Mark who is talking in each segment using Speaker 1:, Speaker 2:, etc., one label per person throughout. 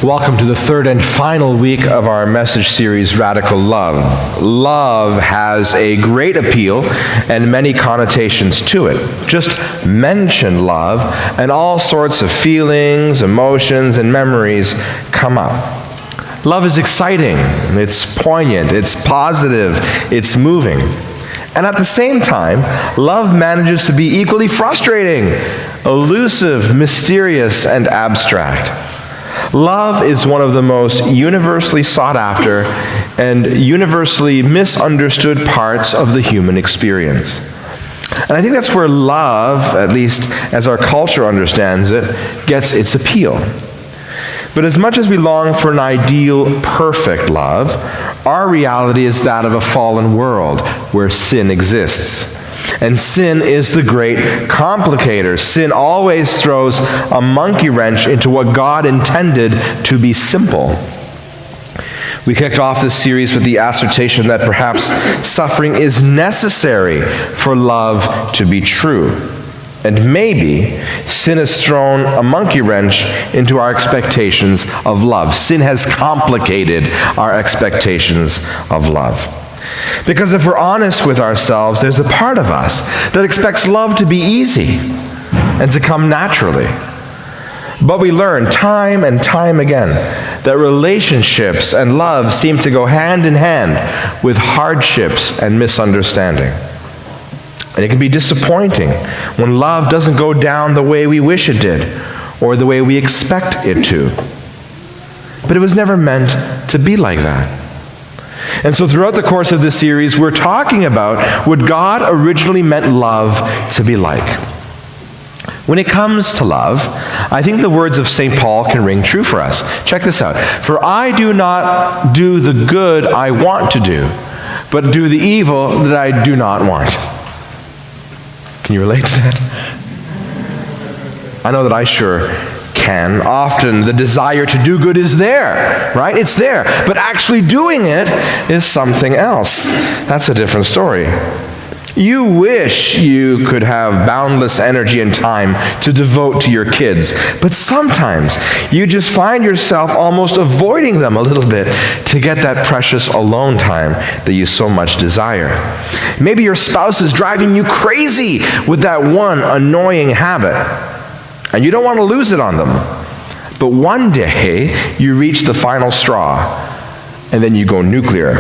Speaker 1: Welcome to the third and final week of our message series, Radical Love. Love has a great appeal and many connotations to it. Just mention love, and all sorts of feelings, emotions, and memories come up. Love is exciting, it's poignant, it's positive, it's moving. And at the same time, love manages to be equally frustrating, elusive, mysterious, and abstract. Love is one of the most universally sought after and universally misunderstood parts of the human experience. And I think that's where love, at least as our culture understands it, gets its appeal. But as much as we long for an ideal, perfect love, our reality is that of a fallen world where sin exists. And sin is the great complicator. Sin always throws a monkey wrench into what God intended to be simple. We kicked off this series with the assertion that perhaps suffering is necessary for love to be true. And maybe sin has thrown a monkey wrench into our expectations of love. Sin has complicated our expectations of love. Because if we're honest with ourselves, there's a part of us that expects love to be easy and to come naturally. But we learn time and time again that relationships and love seem to go hand in hand with hardships and misunderstanding. And it can be disappointing when love doesn't go down the way we wish it did or the way we expect it to. But it was never meant to be like that. And so throughout the course of this series, we're talking about what God originally meant love to be like. When it comes to love, I think the words of St. Paul can ring true for us. Check this out. For I do not do the good I want to do, but do the evil that I do not want. Can you relate to that? I know that I sure can. Often the desire to do good is there, right? It's there. But actually doing it is something else. That's a different story. You wish you could have boundless energy and time to devote to your kids, but sometimes you just find yourself almost avoiding them a little bit to get that precious alone time that you so much desire. Maybe your spouse is driving you crazy with that one annoying habit, and you don't want to lose it on them. But one day, you reach the final straw, and then you go nuclear.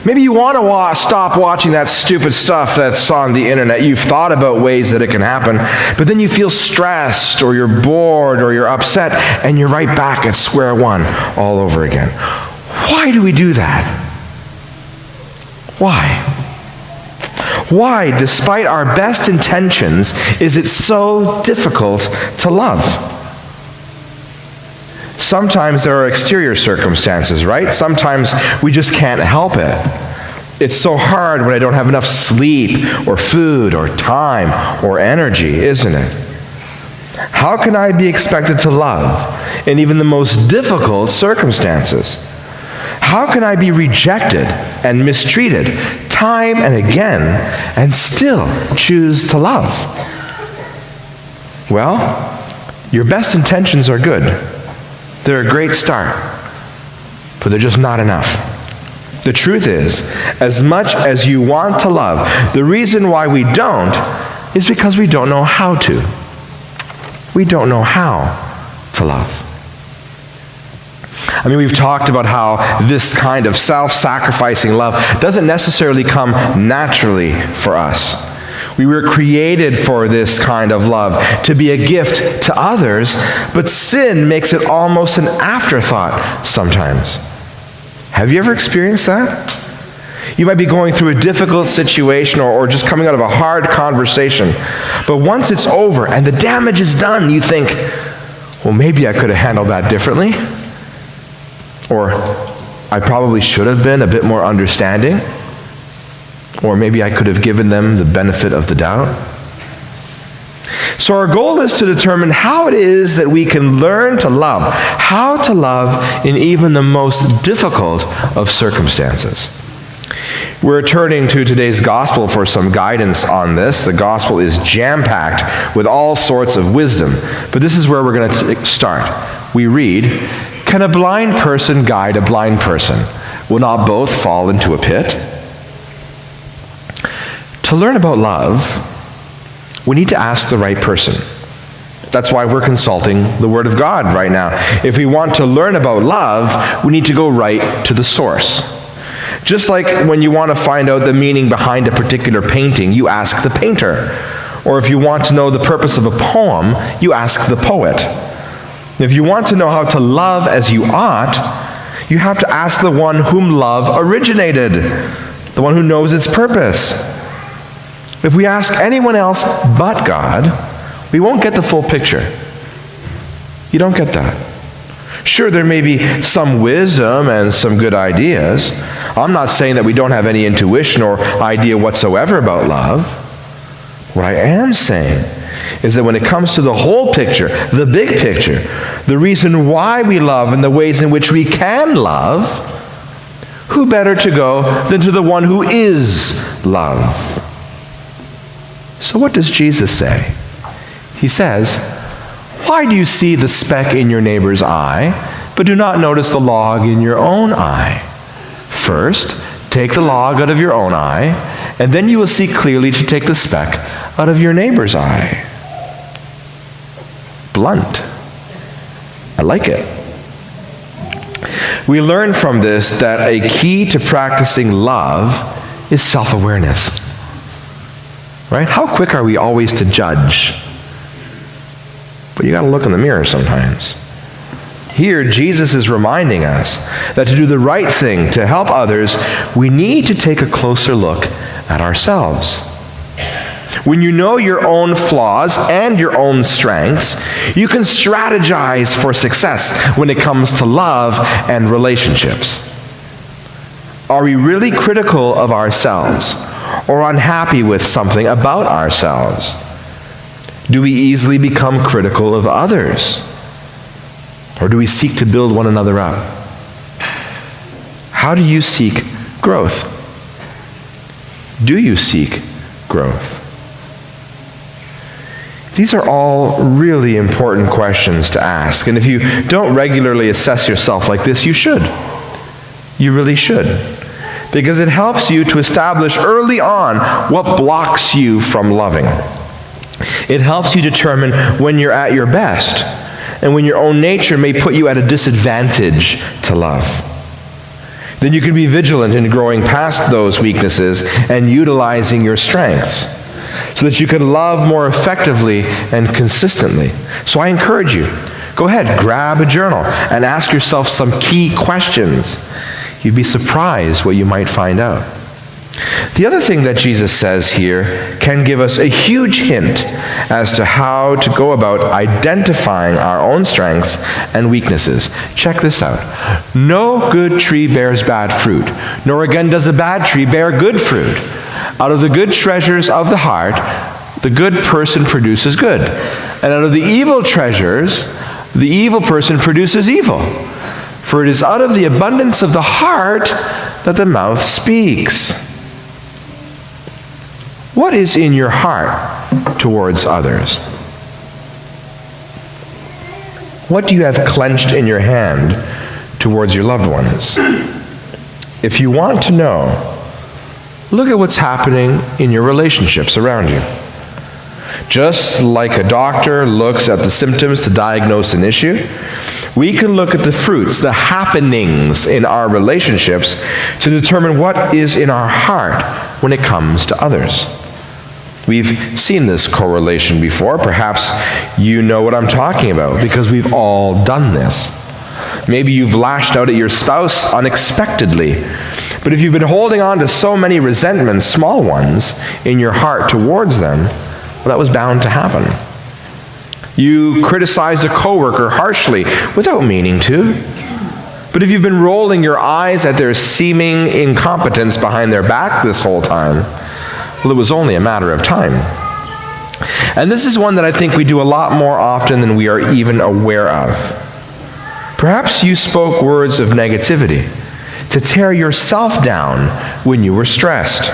Speaker 1: Maybe you want to stop watching that stupid stuff that's on the internet. You've thought about ways that it can happen, but then you feel stressed, or you're bored, or you're upset, and you're right back at square one all over again. Why do we do that? Why? Why, despite our best intentions, is it so difficult to love? Sometimes there are exterior circumstances, right? Sometimes we just can't help it. It's so hard when I don't have enough sleep or food or time or energy, isn't it? How can I be expected to love in even the most difficult circumstances? How can I be rejected and mistreated time and again and still choose to love? Well, your best intentions are good. They're a great start, but they're just not enough. The truth is, as much as you want to love, the reason why we don't is because we don't know how to. We don't know how to love. I mean, we've talked about how this kind of self-sacrificing love doesn't necessarily come naturally for us. We were created for this kind of love, to be a gift to others, but sin makes it almost an afterthought sometimes. Have you ever experienced that? You might be going through a difficult situation or just coming out of a hard conversation, but once it's over and the damage is done, you think, well, maybe I could have handled that differently. Or I probably should have been a bit more understanding. Or maybe I could have given them the benefit of the doubt. So our goal is to determine how it is that we can learn to love, how to love in even the most difficult of circumstances. We're turning to today's gospel for some guidance on this. The gospel is jam-packed with all sorts of wisdom, but this is where we're going to start. We read, "Can a blind person guide a blind person? Will not both fall into a pit?" To learn about love, we need to ask the right person. That's why we're consulting the Word of God right now. If we want to learn about love, we need to go right to the source. Just like when you want to find out the meaning behind a particular painting, you ask the painter. Or if you want to know the purpose of a poem, you ask the poet. If you want to know how to love as you ought, you have to ask the one whom love originated, the one who knows its purpose. If we ask anyone else but God, we won't get the full picture. You don't get that. Sure, there may be some wisdom and some good ideas. I'm not saying that we don't have any intuition or idea whatsoever about love. What I am saying is that when it comes to the whole picture, the big picture, the reason why we love and the ways in which we can love, who better to go than to the one who is love? So what does Jesus say? He says, "Why do you see the speck in your neighbor's eye, but do not notice the log in your own eye? First, take the log out of your own eye, and then you will see clearly to take the speck out of your neighbor's eye." Blunt. I like it. We learn from this that a key to practicing love is self-awareness. Right? How quick are we always to judge? But you got to look in the mirror sometimes. Here, Jesus is reminding us that to do the right thing, to help others, we need to take a closer look at ourselves. When you know your own flaws and your own strengths, you can strategize for success when it comes to love and relationships. Are we really critical of ourselves or unhappy with something about ourselves? Do we easily become critical of others? Or do we seek to build one another up? How do you seek growth? Do you seek growth? These are all really important questions to ask. And if you don't regularly assess yourself like this, you should. You really should. Because it helps you to establish early on what blocks you from loving. It helps you determine when you're at your best and when your own nature may put you at a disadvantage to love. Then you can be vigilant in growing past those weaknesses and utilizing your strengths so that you can love more effectively and consistently. So I encourage you, go ahead, grab a journal and ask yourself some key questions. You'd be surprised what you might find out. The other thing that Jesus says here can give us a huge hint as to how to go about identifying our own strengths and weaknesses. Check this out. No good tree bears bad fruit, nor again does a bad tree bear good fruit. Out of the good treasures of the heart, the good person produces good. And out of the evil treasures, the evil person produces evil. For it is out of the abundance of the heart that the mouth speaks. What is in your heart towards others? What do you have clenched in your hand towards your loved ones? If you want to know, look at what's happening in your relationships around you. Just like a doctor looks at the symptoms to diagnose an issue, we can look at the fruits, the happenings in our relationships to determine what is in our heart when it comes to others. We've seen this correlation before. Perhaps you know what I'm talking about because we've all done this. Maybe you've lashed out at your spouse unexpectedly. But if you've been holding on to so many resentments, small ones, in your heart towards them, well, that was bound to happen. You criticized a coworker harshly without meaning to. But if you've been rolling your eyes at their seeming incompetence behind their back this whole time, well, it was only a matter of time. And this is one that I think we do a lot more often than we are even aware of. Perhaps you spoke words of negativity, to tear yourself down when you were stressed.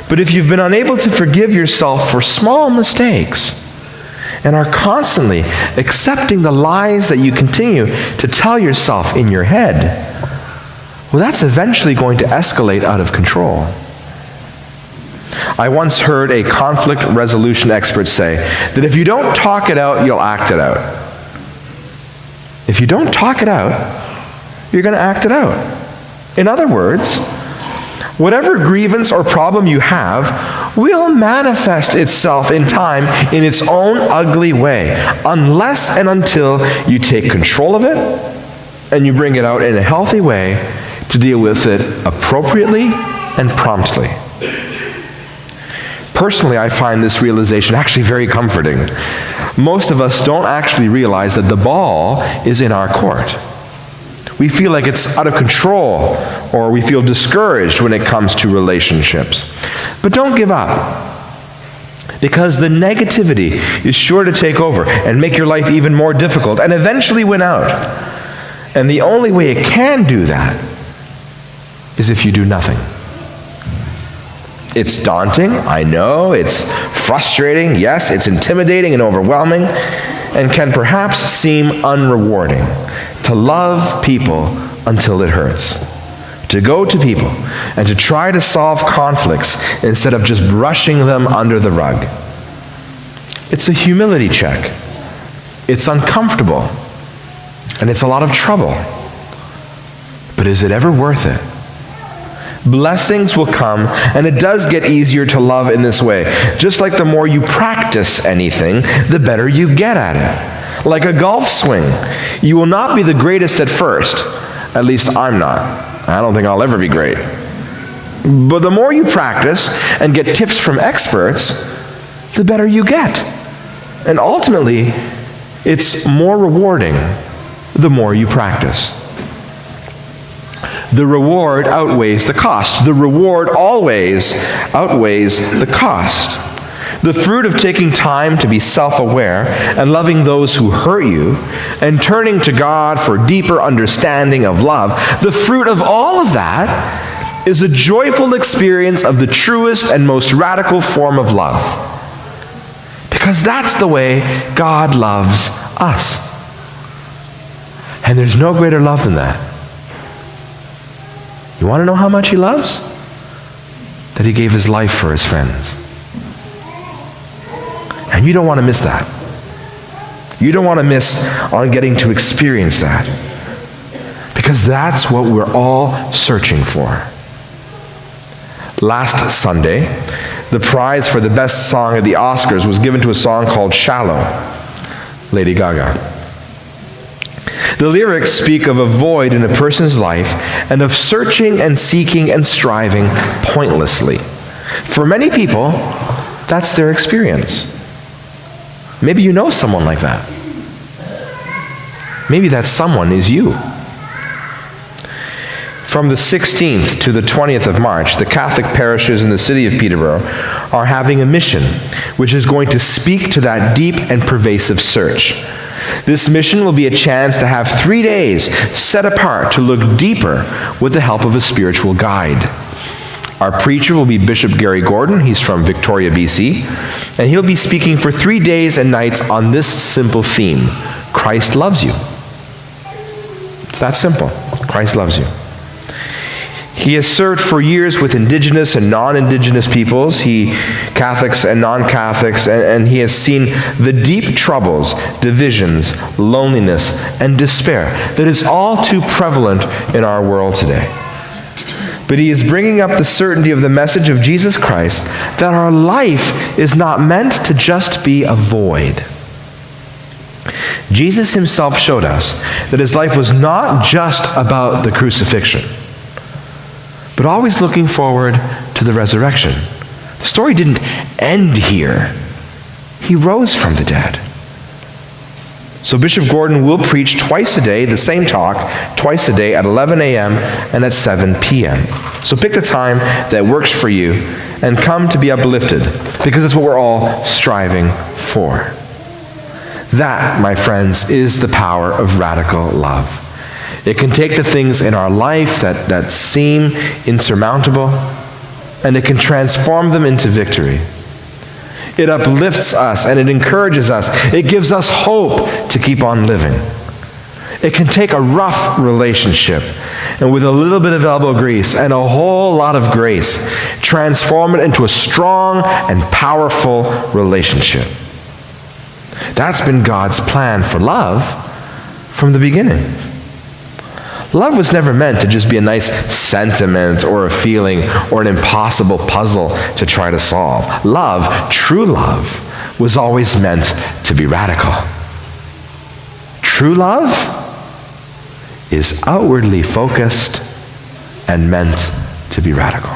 Speaker 1: But if you've been unable to forgive yourself for small mistakes and are constantly accepting the lies that you continue to tell yourself in your head, well, that's eventually going to escalate out of control. I once heard a conflict resolution expert say that if you don't talk it out, you'll act it out. If you don't talk it out, you're going to act it out. In other words, whatever grievance or problem you have will manifest itself in time in its own ugly way, unless and until you take control of it and you bring it out in a healthy way to deal with it appropriately and promptly. Personally, I find this realization actually very comforting. Most of us don't actually realize that the ball is in our court. We feel like it's out of control, or we feel discouraged when it comes to relationships. But don't give up, because the negativity is sure to take over and make your life even more difficult and eventually win out. And the only way it can do that is if you do nothing. It's daunting, I know. It's frustrating, yes. It's intimidating and overwhelming, and can perhaps seem unrewarding to love people until it hurts. To go to people and to try to solve conflicts instead of just brushing them under the rug. It's a humility check. It's uncomfortable. And it's a lot of trouble. But is it ever worth it? Blessings will come, and it does get easier to love in this way. Just like the more you practice anything, the better you get at it. Like a golf swing, you will not be the greatest at first. At least I'm not. I don't think I'll ever be great. But the more you practice and get tips from experts, the better you get. And ultimately, it's more rewarding the more you practice. The reward outweighs the cost. The reward always outweighs the cost. The fruit of taking time to be self-aware and loving those who hurt you and turning to God for deeper understanding of love, the fruit of all of that is a joyful experience of the truest and most radical form of love. Because that's the way God loves us. And there's no greater love than that. You want to know how much he loves? That he gave his life for his friends. And you don't want to miss that. You don't want to miss on getting to experience that. Because that's what we're all searching for. Last Sunday, the prize for the best song at the Oscars was given to a song called Shallow, Lady Gaga. The lyrics speak of a void in a person's life and of searching and seeking and striving pointlessly. For many people, that's their experience. Maybe you know someone like that. Maybe that someone is you. From the 16th to the 20th of March, the Catholic parishes in the city of Peterborough are having a mission which is going to speak to that deep and pervasive search. This mission will be a chance to have 3 days set apart to look deeper with the help of a spiritual guide. Our preacher will be Bishop Gary Gordon. He's from Victoria, BC. And he'll be speaking for 3 days and nights on this simple theme: Christ loves you. It's that simple. Christ loves you. He has served for years with Indigenous and non-Indigenous peoples, Catholics and non-Catholics, and he has seen the deep troubles, divisions, loneliness, and despair that is all too prevalent in our world today. But he is bringing up the certainty of the message of Jesus Christ that our life is not meant to just be a void. Jesus himself showed us that his life was not just about the crucifixion, but always looking forward to the resurrection. The story didn't end here. He rose from the dead. So Bishop Gordon will preach twice a day, the same talk, twice a day at 11 a.m. and at 7 p.m. So pick the time that works for you and come to be uplifted, because it's what we're all striving for. That, my friends, is the power of radical love. It can take the things in our life that seem insurmountable, and it can transform them into victory. It uplifts us and it encourages us. It gives us hope to keep on living. It can take a rough relationship and with a little bit of elbow grease and a whole lot of grace, transform it into a strong and powerful relationship. That's been God's plan for love from the beginning. Love was never meant to just be a nice sentiment or a feeling or an impossible puzzle to try to solve. Love, true love, was always meant to be radical. True love is outwardly focused and meant to be radical.